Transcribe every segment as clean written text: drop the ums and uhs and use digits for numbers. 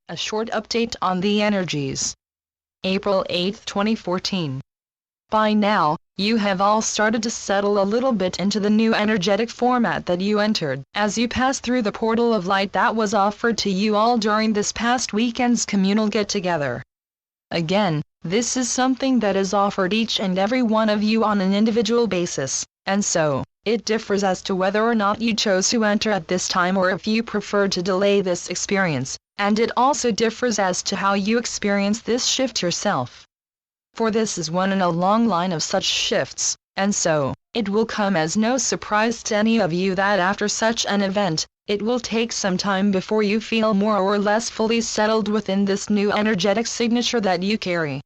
A short update on the energies. April 8, 2014. By now, you have all started to settle a little bit into the new energetic format that you entered as you passed through the portal of light that was offered to you all during this past weekend's communal get-together. Again, this is something that is offered each and every one of you on an individual basis, and so, it differs as to whether or not you chose to enter at this time or if you preferred to delay this experience, and it also differs as to how you experience this shift yourself. For this is one in a long line of such shifts, and so, it will come as no surprise to any of you that after such an event, it will take some time before you feel more or less fully settled within this new energetic signature that you carry.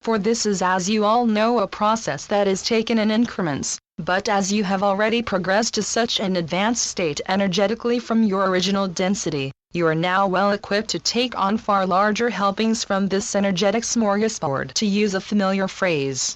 For this is, as you all know, a process that is taken in increments, but as you have already progressed to such an advanced state energetically from your original density, you are now well equipped to take on far larger helpings from this energetic smorgasbord, to use a familiar phrase.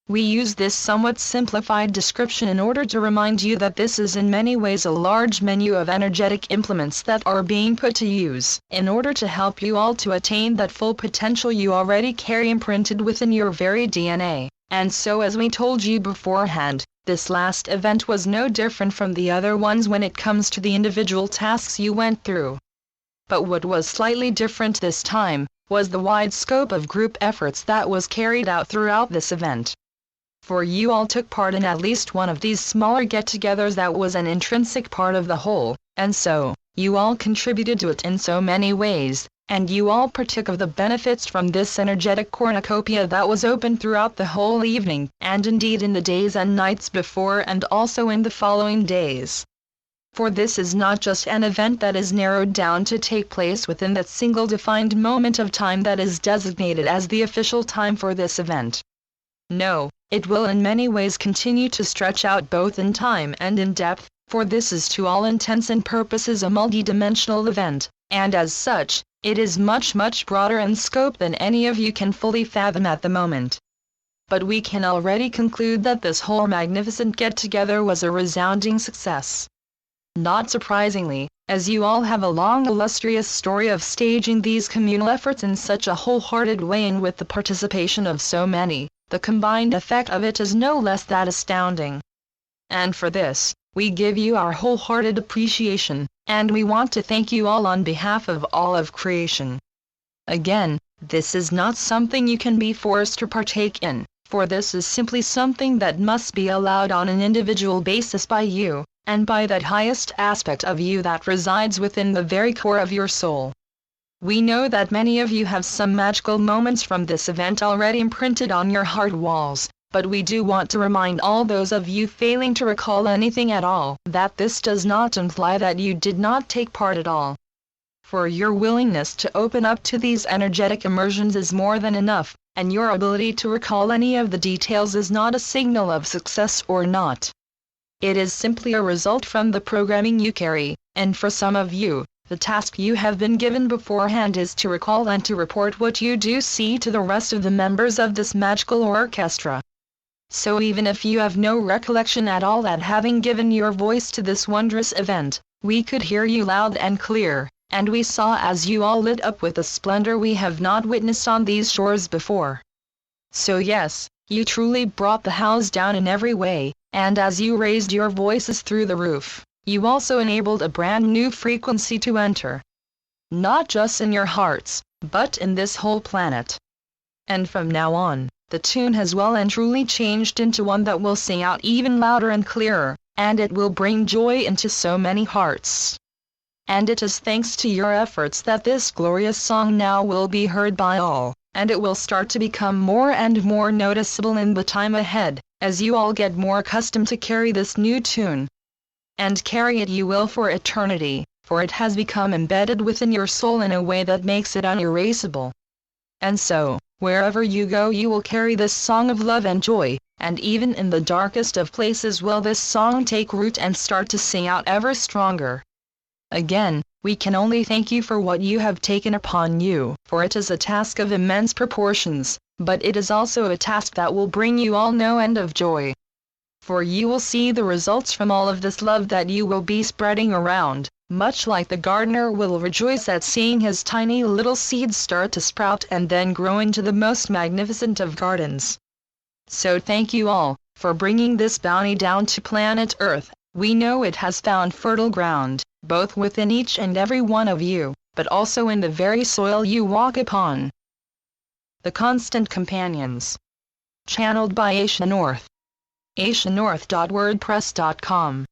We use this somewhat simplified description in order to remind you that this is in many ways a large menu of energetic implements that are being put to use, in order to help you all to attain that full potential you already carry imprinted within your very DNA. And so, as we told you beforehand, this last event was no different from the other ones when it comes to the individual tasks you went through. But what was slightly different this time, was the wide scope of group efforts that was carried out throughout this event. For you all took part in at least one of these smaller get-togethers that was an intrinsic part of the whole, and so, you all contributed to it in so many ways, and you all partook of the benefits from this energetic cornucopia that was open throughout the whole evening, and indeed in the days and nights before and also in the following days. For this is not just an event that is narrowed down to take place within that single defined moment of time that is designated as the official time for this event. No, it will in many ways continue to stretch out both in time and in depth, for this is to all intents and purposes a multidimensional event, and as such, it is much broader in scope than any of you can fully fathom at the moment. But we can already conclude that this whole magnificent get-together was a resounding success. Not surprisingly, as you all have a long illustrious story of staging these communal efforts in such a wholehearted way and with the participation of so many, the combined effect of it is no less that astounding. And for this, we give you our wholehearted appreciation, and we want to thank you all on behalf of all of creation. Again, this is not something you can be forced to partake in, for this is simply something that must be allowed on an individual basis by you, and by that highest aspect of you that resides within the very core of your soul. We know that many of you have some magical moments from this event already imprinted on your heart walls, but we do want to remind all those of you failing to recall anything at all, that this does not imply that you did not take part at all. For your willingness to open up to these energetic immersions is more than enough, and your ability to recall any of the details is not a signal of success or not. It is simply a result from the programming you carry, and for some of you, the task you have been given beforehand is to recall and to report what you do see to the rest of the members of this magical orchestra. So even if you have no recollection at all at having given your voice to this wondrous event, we could hear you loud and clear, and we saw as you all lit up with a splendor we have not witnessed on these shores before. So yes, you truly brought the house down in every way, and as you raised your voices through the roof, you also enabled a brand new frequency to enter. Not just in your hearts, but in this whole planet. And from now on, the tune has well and truly changed into one that will sing out even louder and clearer, and it will bring joy into so many hearts. And it is thanks to your efforts that this glorious song now will be heard by all, and it will start to become more and more noticeable in the time ahead, as you all get more accustomed to carry this new tune. And carry it you will for eternity, for it has become embedded within your soul in a way that makes it unerasable. And so, wherever you go you will carry this song of love and joy, and even in the darkest of places will this song take root and start to sing out ever stronger. Again, we can only thank you for what you have taken upon you, for it is a task of immense proportions, but it is also a task that will bring you all no end of joy. For you will see the results from all of this love that you will be spreading around, much like the gardener will rejoice at seeing his tiny little seeds start to sprout and then grow into the most magnificent of gardens. So thank you all for bringing this bounty down to planet Earth. We know it has found fertile ground, both within each and every one of you, but also in the very soil you walk upon. The Constant Companions. Channeled by Asia North. asianorth.wordpress.com